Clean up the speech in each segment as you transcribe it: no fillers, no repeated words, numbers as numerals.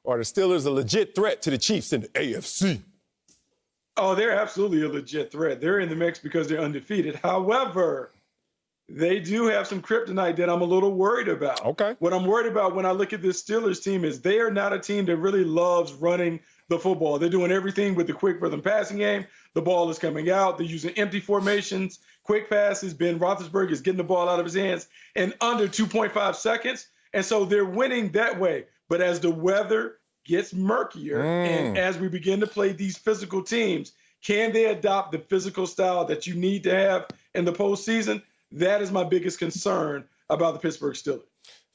Are the Steelers a legit threat to the Chiefs in the AFC? Oh, they're absolutely a legit threat. They're in the mix because they're undefeated. However, they do have some kryptonite that I'm a little worried about. Okay. What I'm worried about when I look at this Steelers team is they are not a team that really loves running the football. They're doing everything with the quick rhythm passing game. The ball is coming out. They're using empty formations, quick passes. Ben Roethlisberger is getting the ball out of his hands in under 2.5 seconds. And so they're winning that way. But as the weather gets murkier and as we begin to play these physical teams, can they adopt the physical style that you need to have in the postseason? That is my biggest concern about the Pittsburgh Steelers.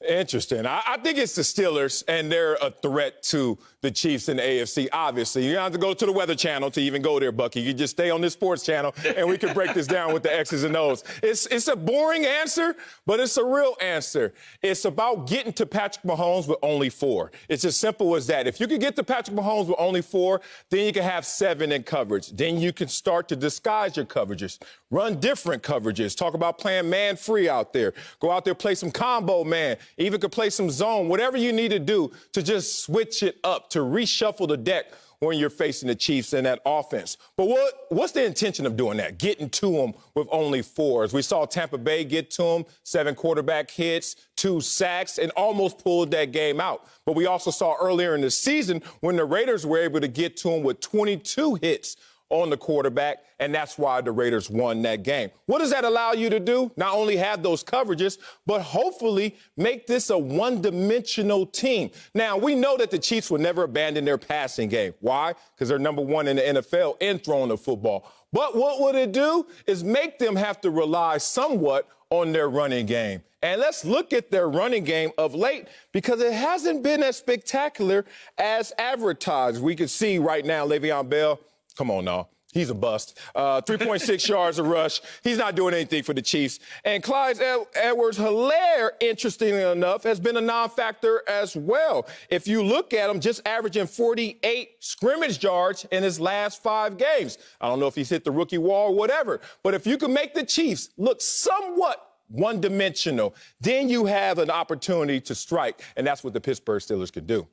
Interesting. I think it's the Steelers, and they're a threat to the Chiefs in the AFC, obviously. You don't have to go to the Weather Channel to even go there, Bucky. You just stay on this sports channel, and we can break this down with the X's and O's. It's a boring answer, but it's a real answer. It's about getting to Patrick Mahomes with only 4. It's as simple as that. If you can get to Patrick Mahomes with only 4, then you can have 7 in coverage. Then you can start to disguise your coverages, run different coverages, talk about playing man-free out there. Go out there, play some combo man. Even could play some zone, whatever you need to do to just switch it up, to reshuffle the deck when you're facing the Chiefs in that offense. But what's the intention of doing that? Getting to them with only 4. As we saw Tampa Bay get to them, 7 quarterback hits, 2 sacks, and almost pulled that game out. But we also saw earlier in the season when the Raiders were able to get to them with 22 hits on the quarterback, and that's why the Raiders won that game. What does that allow you to do? Not only have those coverages, but hopefully make this a one-dimensional team. Now, we know that the Chiefs will never abandon their passing game. Why? Because they're number 1 in the NFL in throwing the football. But what would it do is make them have to rely somewhat on their running game. And let's look at their running game of late because it hasn't been as spectacular as advertised. We can see right now Le'Veon Bell, come on now. He's a bust. 3.6 yards a rush. He's not doing anything for the Chiefs. And Clyde Edwards-Helaire, interestingly enough, has been a non-factor as well. If you look at him, just averaging 48 scrimmage yards in his last 5 games. I don't know if he's hit the rookie wall or whatever. But if you can make the Chiefs look somewhat one-dimensional, then you have an opportunity to strike. And that's what the Pittsburgh Steelers could do.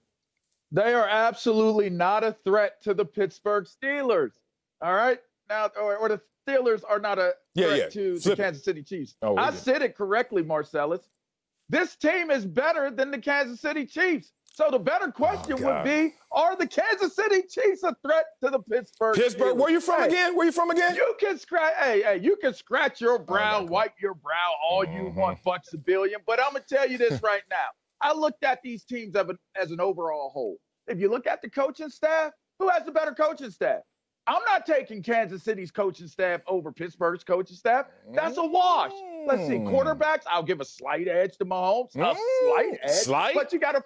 They are absolutely not a threat to the Pittsburgh Steelers. All right? Now, or the Steelers are not a threat to the Kansas City Chiefs. I said it correctly, Marcellus. This team is better than the Kansas City Chiefs. So the better question would be, are the Kansas City Chiefs a threat to the Pittsburgh Steelers? Where you from again? Where you from again? You can scratch, you can scratch your brow, wipe your brow all you want, bucks a billion. But I'm going to tell you this right now. I looked at these teams as an overall whole. If you look at the coaching staff, who has the better coaching staff? I'm not taking Kansas City's coaching staff over Pittsburgh's coaching staff. That's a wash. Let's see. Quarterbacks, I'll give a slight edge to Mahomes. A slight edge. But you got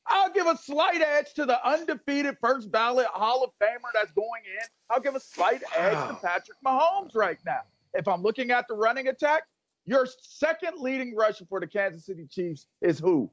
I'll give a slight edge to the undefeated first ballot Hall of Famer that's going in. I'll give a slight edge to Patrick Mahomes right now. If I'm looking at the running attack, your second leading rusher for the Kansas City Chiefs is who?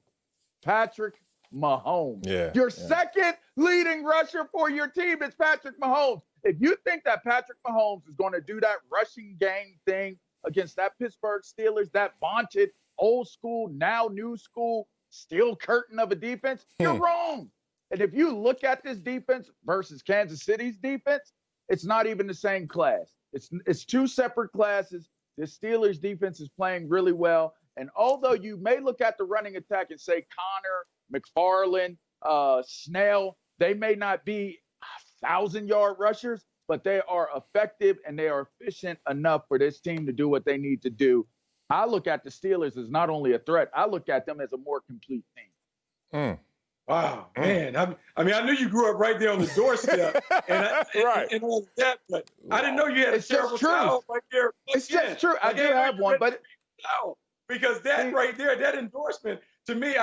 Patrick Mahomes. Your second leading rusher for your team is Patrick Mahomes. If you think that Patrick Mahomes is going to do that rushing game thing against that Pittsburgh Steelers, that vaunted old school, now new school, steel curtain of a defense, you're wrong. And if you look at this defense versus Kansas City's defense, it's not even the same class. It's 2 separate classes. The Steelers defense is playing really well. And although you may look at the running attack and say Connor, McFarland, Snell, they may not be 1,000-yard rushers, but they are effective and they are efficient enough for this team to do what they need to do. I look at the Steelers as not only a threat, I look at them as a more complete team. Wow, man. I mean, I knew you grew up right there on the doorstep and all that, but I didn't know you had a terrible child right there. It's just true. I do have one, but because that right there, that endorsement, to me,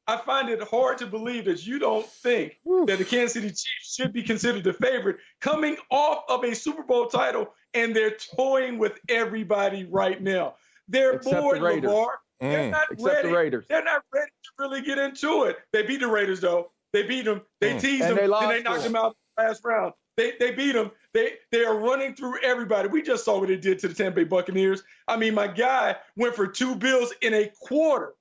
I find it hard to believe that you don't think that the Kansas City Chiefs should be considered the favorite coming off of a Super Bowl title, and they're toying with everybody right now. They're bored, Lavar. They're not ready. They're not ready to really get into it. They beat the Raiders, though. They beat them. They teased them. Then they knocked them out in the last round. They beat them. They are running through everybody. We just saw what they did to the Tampa Bay Buccaneers. I mean, my guy went for 2 bills in a quarter.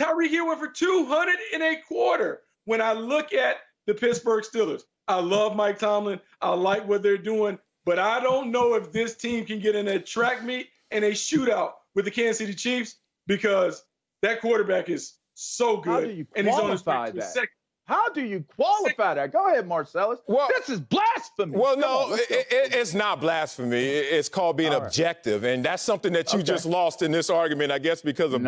Tyreek Hill went for 200 in a quarter. when I look at the Pittsburgh Steelers, I love Mike Tomlin. I like what they're doing, but I don't know if this team can get in a track meet and a shootout with the Kansas City Chiefs because that quarterback is so good. How do you and he's on his qualify way to that? second. How do you qualify that? Go ahead, Marcellus. Well, this is blasphemy. Well, Come no, on, let's go. it's not blasphemy. It's called being objective. And that's something that you just lost in this argument, I guess, because of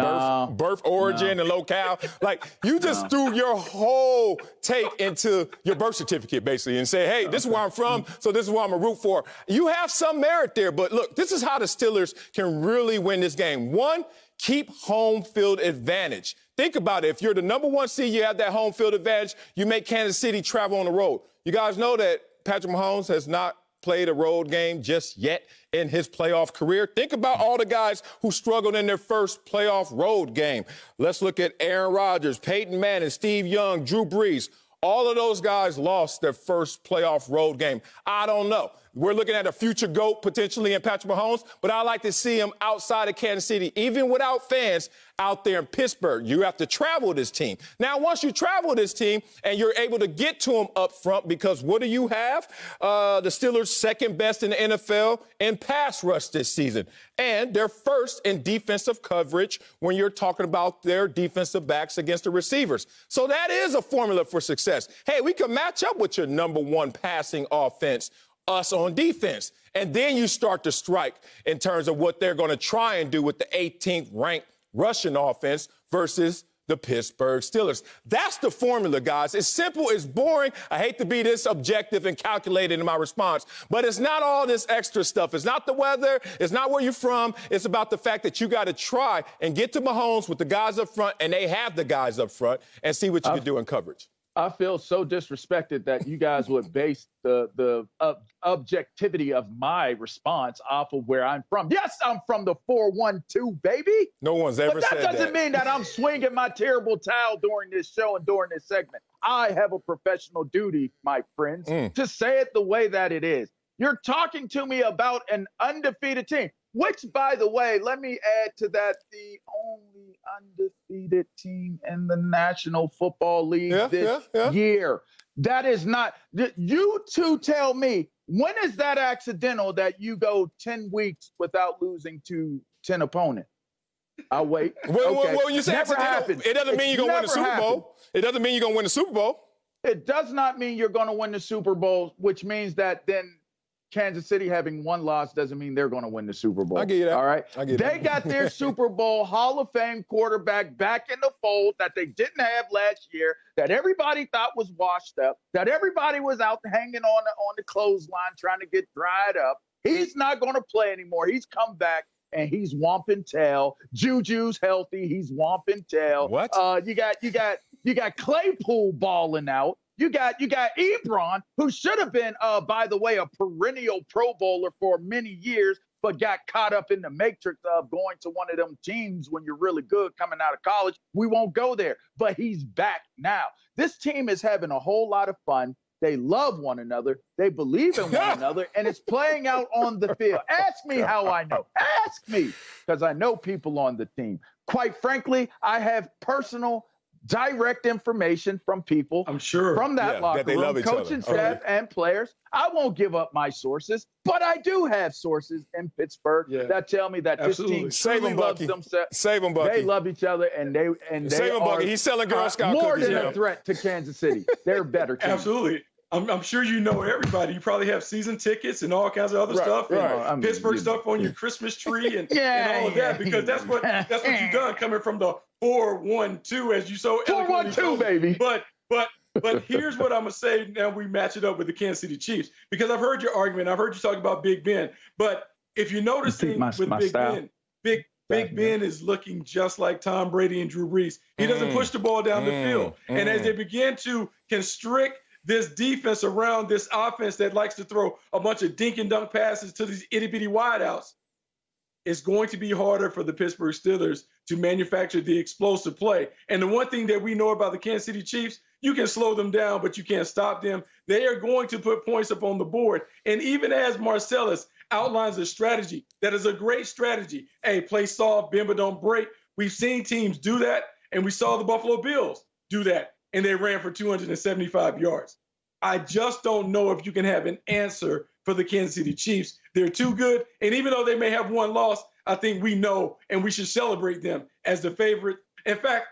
birth origin and locale. Like, you just threw your whole take into your birth certificate, basically, and say, hey, this is where I'm from, so this is what I'm going to root for. You have some merit there, but look, this is how the Steelers can really win this game. One, keep home field advantage. Think about it. If you're the number one seed, you have that home field advantage. You make Kansas City travel on the road. You guys know that Patrick Mahomes has not played a road game just yet in his playoff career. Think about all the guys who struggled in their first playoff road game. Let's look at Aaron Rodgers, Peyton Manning, Steve Young, Drew Brees. All of those guys lost their first playoff road game. I don't know. We're looking at a future GOAT potentially in Patrick Mahomes, but I like to see him outside of Kansas City, even without fans out there in Pittsburgh. You have to travel this team. Now, once you travel this team and you're able to get to them up front, because what do you have? The Steelers second best in the NFL in pass rush this season. And they're first in defensive coverage when you're talking about their defensive backs against the receivers. So that is a formula for success. Hey, we can match up with your number one passing offense, us on defense. And then you start to strike in terms of what they're going to try and do with the 18th ranked rushing offense versus the Pittsburgh Steelers. That's the formula, guys. It's simple, it's boring. I hate to be this objective and calculated in my response, but it's not all this extra stuff. It's not the weather. It's not where you're from. It's about the fact that you got to try and get to Mahomes with the guys up front, and they have the guys up front, and see what you can do in coverage. I feel so disrespected that you guys would base the objectivity of my response off of where I'm from. Yes, I'm from the 412, baby. No one's ever said that. But that doesn't mean that I'm swinging my terrible towel during this show and during this segment. I have a professional duty, my friends, to say it the way that it is. You're talking to me about an undefeated team, which, by the way, let me add to that, the only undefeated team in the National Football League this year. That is not – you two tell me, when is that accidental that you go 10 weeks without losing to 10 opponents? I'll wait. Well, when you say accidental, it doesn't mean you're going to win the Super Bowl. It doesn't mean you're going to win the Super Bowl. It does not mean you're going to win the Super Bowl, which means that then Kansas City having one loss doesn't mean they're going to win the Super Bowl. I get you that. All right. They got their Super Bowl Hall of Fame quarterback back in the fold that they didn't have last year, that everybody thought was washed up, that everybody was out hanging on the clothesline trying to get dried up. He's not going to play anymore. He's come back and he's whomping tail. Juju's healthy. He's whomping tail. What? You got Claypool balling out. You got Ebron, who should have been, by the way, a perennial Pro Bowler for many years, but got caught up in the matrix of going to one of them teams when you're really good coming out of college. We won't go there, but he's back now. This team is having a whole lot of fun. They love one another. They believe in one another, and it's playing out on the field. Ask me how I know. Ask me, because I know people on the team. Quite frankly, I have personal direct information from people, I'm sure, from that locker room, coaching staff and players. I won't give up my sources, but I do have sources in Pittsburgh that tell me that this team truly loves themselves. Save them, Bucky. They love each other, and they save them, Bucky. He's selling Girl Scout more cookies, than a threat to Kansas City. They're better team. Absolutely. I'm sure you know everybody. You probably have season tickets and all kinds of other stuff, and Pittsburgh stuff on your Christmas tree and all of that, because that's what you've done, coming from the 4-1-2, as you so eloquently 4-1-2, baby. But here's what I'm gonna say. Now we match it up with the Kansas City Chiefs, because I've heard your argument. I've heard you talk about Big Ben, but if you notice with Big Ben, Big Ben is looking just like Tom Brady and Drew Brees. He doesn't push the ball down the field, and as they begin to constrict this defense around this offense that likes to throw a bunch of dink and dunk passes to these itty-bitty wideouts, it's going to be harder for the Pittsburgh Steelers to manufacture the explosive play. And the one thing that we know about the Kansas City Chiefs, you can slow them down, but you can't stop them. They are going to put points up on the board. And even as Marcellus outlines a strategy that is a great strategy, hey, play soft, bend but don't break. We've seen teams do that, and we saw the Buffalo Bills do that. and they ran for 275 yards. I just don't know if you can have an answer for the Kansas City Chiefs. They're too good. And even though they may have one loss, I think we know and we should celebrate them as the favorite. In fact,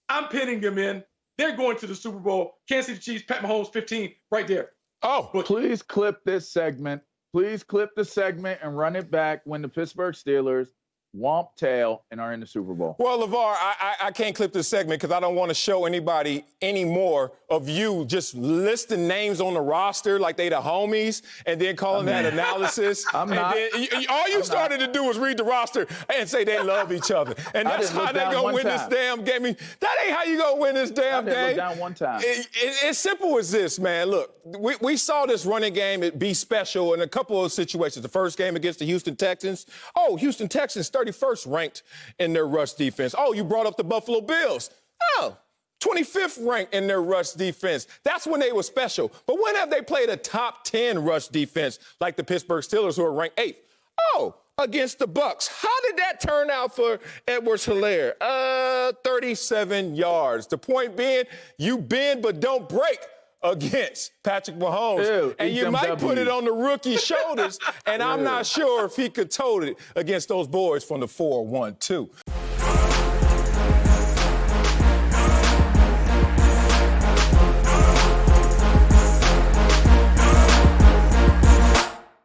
I'm pinning them in. They're going to the Super Bowl. Kansas City Chiefs, Pat Mahomes, 15, right there. Oh, But Please clip this segment. Please clip the segment and run it back when the Pittsburgh Steelers womp tail and are in the Super Bowl. well, Lavar, I can't clip this segment because I don't want to show anybody any more of you just listing names on the roster like they the homies and then calling that analysis. I'm and not. Then, all you started to do was read the roster and say they love each other. And I that's didn't how look they down going to one win this time. damn game. That ain't how you going to win this damn I didn't look game. down one time. It's simple as this, man. Look, we saw this running game be special in a couple of situations. The first game against the Houston Texans. Oh, Houston Texans 31st ranked in their rush defense. Oh, you brought up the Buffalo Bills. Oh, 25th ranked in their rush defense. That's when they were special. But when have they played a top 10 rush defense like the Pittsburgh Steelers, who are ranked 8th? Oh, against the Bucks. How did that turn out for Edwards-Helaire? 37 yards. The point being, you bend but don't break against Patrick Mahomes. Ew, and eat you them might put it W's. on the rookie's shoulders, and I'm not sure if he could tote it against those boys from the 4-1-2.